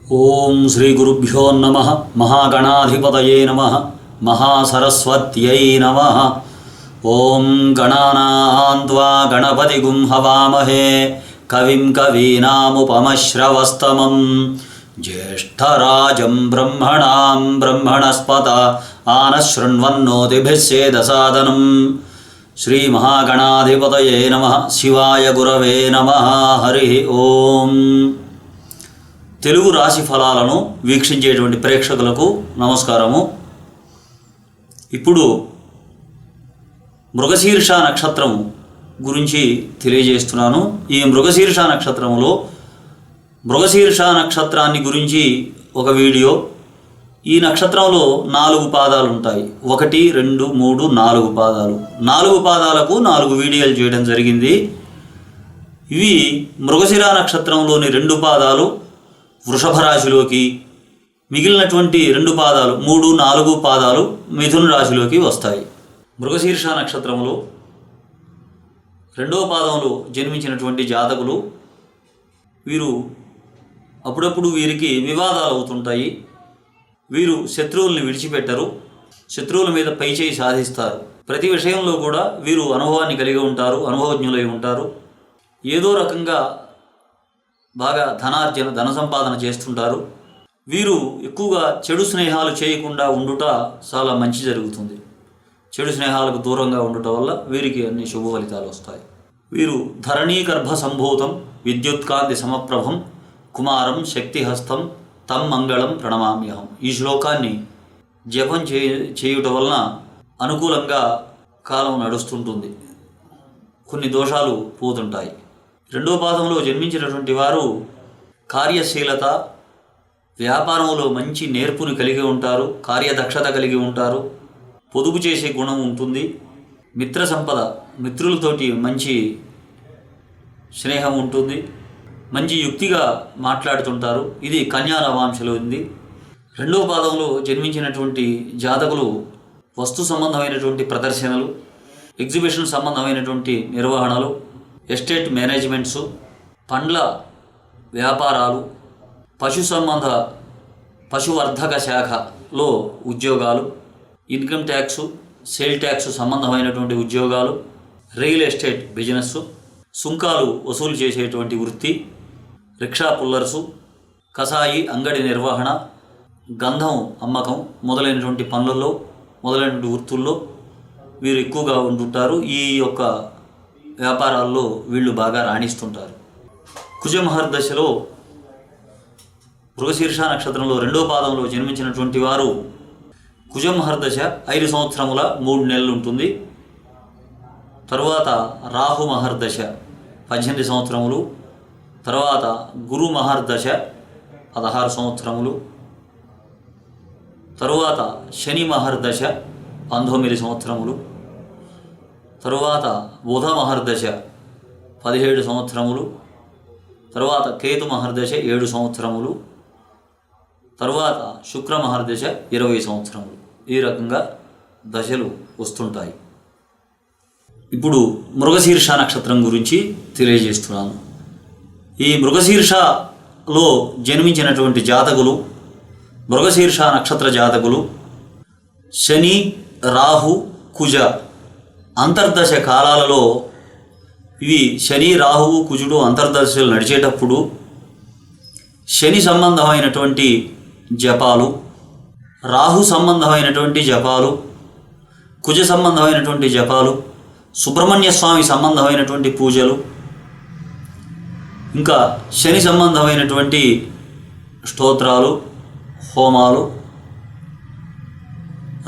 ఓం శ్రీ గురుభ్యో నమః. మహాగణాధిపతయే నమః. మహాసరస్వత్యై నమః. ఓం గణానాం త్వా గణపతిగుం హవామహే కవిం కవీనాముపమశ్రవస్తమం జ్యేష్ఠరాజం బ్రహ్మణాం బ్రహ్మణస్పత ఆనశృణ్వన్నోతిభిస్సేదసాదనం. శ్రీ మహాగణాధిపతయే నమః. శివాయ గురవే నమః. హరి ఓం. తెలుగు రాశి ఫలాలను వీక్షించేటువంటి ప్రేక్షకులకు నమస్కారము. ఇప్పుడు మృగశీర్ష నక్షత్రము గురించి తెలియజేస్తున్నాను. ఈ మృగశీర్ష నక్షత్రములో మృగశీర్ష నక్షత్రాన్ని గురించి ఒక వీడియో. ఈ నక్షత్రంలో 4 పాదాలు ఉంటాయి. 1, 2, 3, 4 పాదాలు. 4 పాదాలకు 4 వీడియోలు చేయడం జరిగింది. ఇవి మృగశిర నక్షత్రంలోని 2 పాదాలు వృషభ రాశిలోకి, మిగిలినటువంటి 2 పాదాలు 3, 4 పాదాలు మిథున రాశిలోకి వస్తాయి. మృగశీర్ష నక్షత్రంలో 2వ పాదంలో జన్మించినటువంటి జాతకులు వీరు అప్పుడప్పుడు వీరికి వివాదాలు అవుతుంటాయి. వీరు శత్రువుల్ని విడిచిపెట్టరు. శత్రువుల మీద పైచేయి సాధిస్తారు. ప్రతి విషయంలో కూడా వీరు అనుభవాన్ని కలిగి ఉంటారు, అనుభవజ్ఞులై ఉంటారు. ఏదో రకంగా బాగా ధన సంపాదన చేస్తుంటారు. వీరు ఎక్కువగా చెడు స్నేహాలు చేయకుండా ఉండుట చాలా మంచి జరుగుతుంది. చెడు స్నేహాలకు దూరంగా ఉండుట వల్ల వీరికి అన్ని శుభ ఫలితాలు వస్తాయి. వీరు ధరణీగర్భ సంభూతం విద్యుత్కాంతి సమప్రభం కుమారం శక్తిహస్తం తం మంగళం ప్రణమామ్యహం. ఈ శ్లోకాన్ని జపం చేయుట వలన అనుకూలంగా కాలం నడుస్తుంటుంది. కొన్ని దోషాలు పోతుంటాయి. 2వ పాదంలో జన్మించినటువంటి వారు కార్యశీలత, వ్యాపారంలో మంచి నేర్పుని కలిగి ఉంటారు, కార్యదక్షత కలిగి ఉంటారు, పొదుపు చేసే గుణం ఉంటుంది. మిత్ర సంపద, మిత్రులతోటి మంచి స్నేహం ఉంటుంది. మంచి యుక్తిగా మాట్లాడుతుంటారు. ఇది కన్యా నవాంశలో ఉంది. 2వ పాదంలో జన్మించినటువంటి జాతకులు వస్తు సంబంధమైనటువంటి ప్రదర్శనలు, ఎగ్జిబిషన్ సంబంధమైనటువంటి నిర్వహణలు, ఎస్టేట్ మేనేజ్మెంట్సు, పండ్ల వ్యాపారాలు, పశువర్ధక శాఖలో ఉద్యోగాలు, ఇన్కమ్ ట్యాక్సు, సేల్ ట్యాక్స్ సంబంధమైనటువంటి ఉద్యోగాలు, రియల్ ఎస్టేట్ బిజినెస్, సుంకాలు వసూలు చేసేటువంటి వృత్తి, రిక్షా పుల్లర్సు, కసాయి అంగడి నిర్వహణ, గంధం అమ్మకం మొదలైనటువంటి పనులలో, మొదలైనటువంటి వృత్తుల్లో వీరు ఎక్కువగా ఉంటుంటారు. ఈ యొక్క వ్యాపారాల్లో వీళ్ళు బాగా రాణిస్తుంటారు. కుజమహర్దశలో మృగశీర్ష నక్షత్రంలో 2వ పాదంలో జన్మించినటువంటి వారు కుజమహర్దశ 5 సంవత్సరముల 3 నెలలు ఉంటుంది. తరువాత రాహు మహర్దశ 18 సంవత్సరములు. తర్వాత గురు మహర్దశ 16 సంవత్సరములు. తరువాత శని మహర్దశ 19 సంవత్సరములు. తరువాత బుధ మహర్దశ 17 సంవత్సరములు. తరువాత కేతు మహర్దశ 7 సంవత్సరములు. తరువాత శుక్ర మహర్దశ 20 సంవత్సరములు. ఈ రకంగా దశలు వస్తుంటాయి. ఇప్పుడు మృగశీర్ష నక్షత్రం గురించి తెలియజేస్తున్నాను. ఈ మృగశీర్షలో జన్మించినటువంటి జాతకులు, మృగశీర్ష నక్షత్ర జాతకులు శని, రాహు, కుజ అంతర్దశ కాలాలలో ఇవి శని, రాహువు, కుజుడు అంతర్దశలు నడిచేటప్పుడు శని సంబంధమైనటువంటి జపాలు, రాహు సంబంధమైనటువంటి జపాలు, కుజ సంబంధమైనటువంటి జపాలు, సుబ్రహ్మణ్య స్వామి సంబంధమైనటువంటి పూజలు, ఇంకా శని సంబంధమైనటువంటి స్తోత్రాలు, హోమాలు,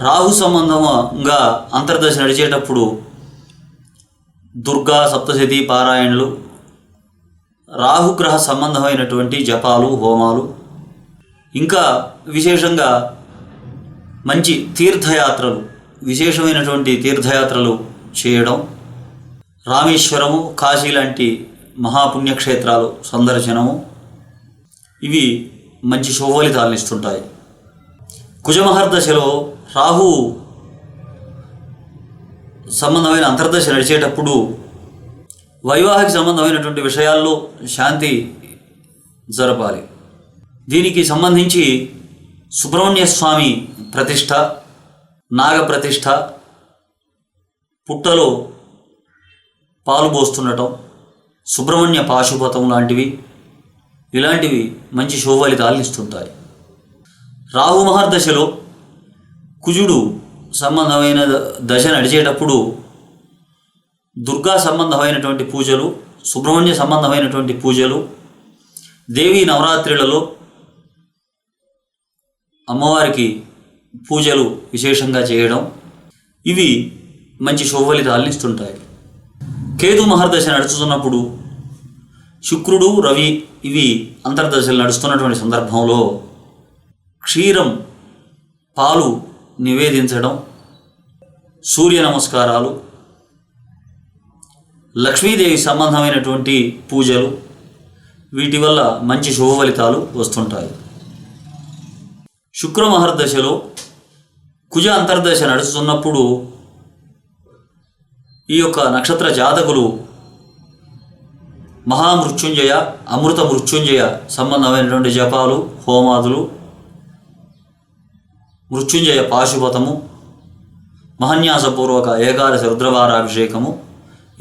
రాహు సంబంధంగా అంతర్దశ నడిచేటప్పుడు దుర్గా సప్తశతి పారాయణలు, రాహుగ్రహ సంబంధమైనటువంటి జపాలు, హోమాలు, ఇంకా విశేషంగా మంచి తీర్థయాత్రలు, విశేషమైనటువంటి తీర్థయాత్రలు చేయడం, రామేశ్వరము, కాశీ లాంటి మహాపుణ్యక్షేత్రాలు సందర్శనము, ఇవి మంచి శుభఫలితాలను ఇస్తుంటాయి. కుజమహర్దశలో రాహు సంబంధమైన అంతర్దశ నడిచేటప్పుడు వైవాహిక సంబంధమైనటువంటి విషయాల్లో శాంతి జరపాలి. దీనికి సంబంధించి సుబ్రహ్మణ్య స్వామి ప్రతిష్ఠ, నాగ ప్రతిష్ఠ, పుట్టలో పాలు పోస్తుండటం, సుబ్రహ్మణ్య పాశుపతం లాంటివి, ఇలాంటివి మంచి శుభఫలితాలను ఇస్తుంటాయి. రాహు మహర్దశలో కుజుడు సంబంధమైన దశ నడిచేటప్పుడు దుర్గా సంబంధమైనటువంటి పూజలు, సుబ్రహ్మణ్య సంబంధమైనటువంటి పూజలు, దేవీ నవరాత్రులలో అమ్మవారికి పూజలు విశేషంగా చేయడం, ఇవి మంచి శుభఫలితాలను ఇస్తుంటాయి. కేతు మహర్దశ నడుస్తున్నప్పుడు శుక్రుడు, రవి ఇవి అంతర్దశలు నడుస్తున్నటువంటి సందర్భంలో క్షీరం, పాలు నివేదించడం, సూర్య నమస్కారాలు, లక్ష్మీదేవి సంబంధమైనటువంటి పూజలు, వీటి వల్ల మంచి శుభఫలితాలు వస్తుంటాయి. శుక్ర మహర్దశలో కుజ అంతర్దశ నడుస్తున్నప్పుడు ఈ యొక్క నక్షత్ర జాతకులు మహామృత్యుంజయ, అమృత మృత్యుంజయ సంబంధమైనటువంటి జపాలు, హోమాదులు, మృత్యుంజయ పాశుపతము, మహన్యాసపూర్వక ఏకాదశి రుద్రవారాభిషేకము,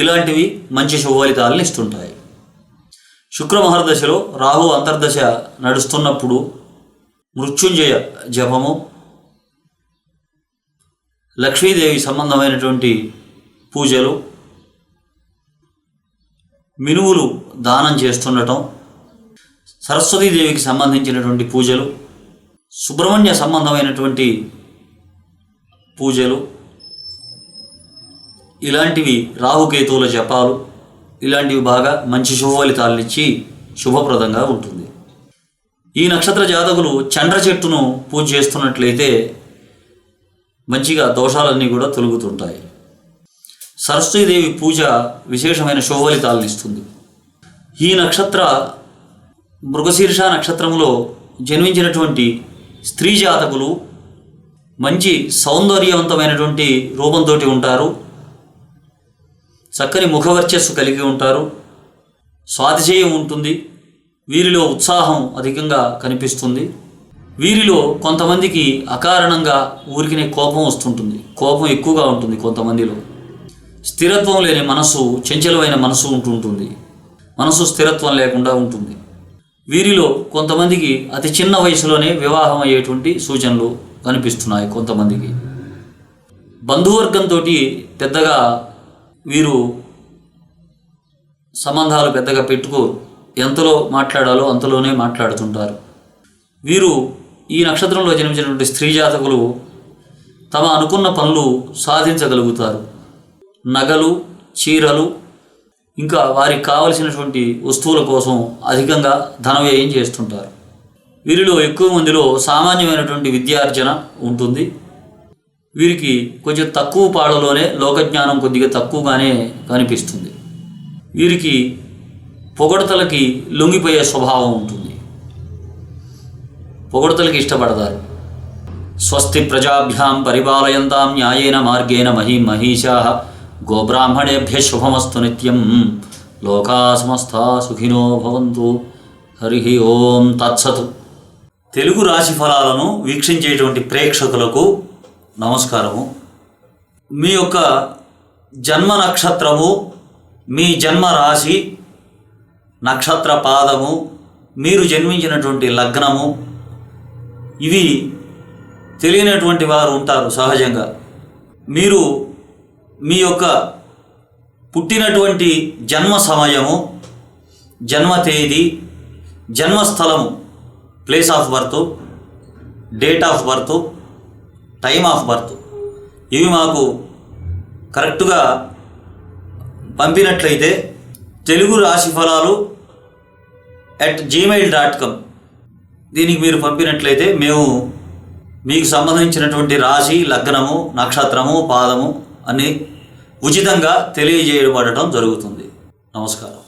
ఇలాంటివి మంచి శుభఫలితాలను ఇస్తుంటాయి. శుక్ర మహర్దశలో రాహు అంతర్దశ నడుస్తున్నప్పుడు మృత్యుంజయ జపము, లక్ష్మీదేవి సంబంధమైనటువంటి పూజలు, మినువులు దానం చేస్తుండటం, సరస్వతీదేవికి సంబంధించినటువంటి పూజలు, సుబ్రహ్మణ్య సంబంధమైనటువంటి పూజలు, ఇలాంటివి రాహుకేతువుల జపాలు, ఇలాంటివి బాగా మంచి శుభఫలితాలను ఇచ్చి శుభప్రదంగా ఉంటుంది. ఈ నక్షత్ర జాతకులు చండ్ర చెట్టును పూజ చేస్తున్నట్లయితే మంచిగా దోషాలన్నీ కూడా తొలగుతుంటాయి. సరస్వతీదేవి పూజ విశేషమైన శుభఫలితాలను ఇస్తుంది. ఈ నక్షత్ర మృగశీర్ష నక్షత్రంలో జన్మించినటువంటి స్త్రీ జాతకులు మంచి సౌందర్యవంతమైనటువంటి రూపంతో ఉంటారు, చక్కని ముఖవర్చస్సు కలిగి ఉంటారు, స్వాతిశయం ఉంటుంది, వీరిలో ఉత్సాహం అధికంగా కనిపిస్తుంది. వీరిలో కొంతమందికి అకారణంగా ఊరికినే కోపం వస్తుంటుంది, కోపం ఎక్కువగా ఉంటుంది. కొంతమందిలో స్థిరత్వం లేని మనసు, చంచలమైన మనసు ఉంటుంటుంది, మనసు స్థిరత్వం లేకుండా ఉంటుంది. వీరిలో కొంతమందికి అతి చిన్న వయసులోనే వివాహం అయ్యేటువంటి సూచనలు కనిపిస్తున్నాయి. కొంతమందికి బంధువర్గంతో పెద్దగా వీరు సంబంధాలు పెద్దగా పెట్టుకోరు, ఎంతలో మాట్లాడాలో అంతలోనే మాట్లాడుతుంటారు. వీరు ఈ నక్షత్రంలో జన్మించినటువంటి స్త్రీ జాతకులు తమ అనుకున్న పనులు సాధించగలుగుతారు. నగలు, చీరలు, ఇంకా వారికి కావలసినటువంటి వస్తువుల కోసం అధికంగా ధన వ్యయం చేస్తుంటారు. వీరిలో ఎక్కువ మందిలో సామాన్యమైనటువంటి విద్యార్జన ఉంటుంది. వీరికి కొంచెం తక్కువ పాడలోనే లోకజ్ఞానం కొద్దిగా తక్కువగానే కనిపిస్తుంది. వీరికి పొగడతలకి లొంగిపోయే స్వభావం ఉంటుంది, పొగడతలకి ఇష్టపడతారు. స్వస్తి ప్రజాభ్యాం పరిపాలయంతాం న్యాయేన మార్గేణ మహీషాః గోబ్రాహ్మణేభ్య శుభమస్తు నిత్యం లోకా సమస్తా సుఖినో భవంతు. హరి ఓం తత్సత్. తెలుగు రాశి ఫలాలను వీక్షించేటువంటి ప్రేక్షకులకు నమస్కారము. మీ యొక్క జన్మ నక్షత్రము, మీ జన్మ రాశి, నక్షత్ర పాదము, మీరు జన్మించినటువంటి లగ్నము, ఇవి తెలియనటువంటి వారు ఉంటారు సహజంగా. మీరు మీ యొక్క పుట్టినటువంటి జన్మ సమయము, జన్మ తేదీ, జన్మస్థలము, place of birth, date of birth, time of birth, ఇవి మాకు కరెక్ట్గా పంపినట్లయితే తెలుగు రాశి ఫలాలు @gmail.com దీనికి మీరు పంపినట్లయితే మేము మీకు సంబంధించినటువంటి రాశి, లగ్నము, నక్షత్రము, పాదము అన్నీ ఉచితంగా తెలియజేయబడటం జరుగుతుంది. నమస్కారం.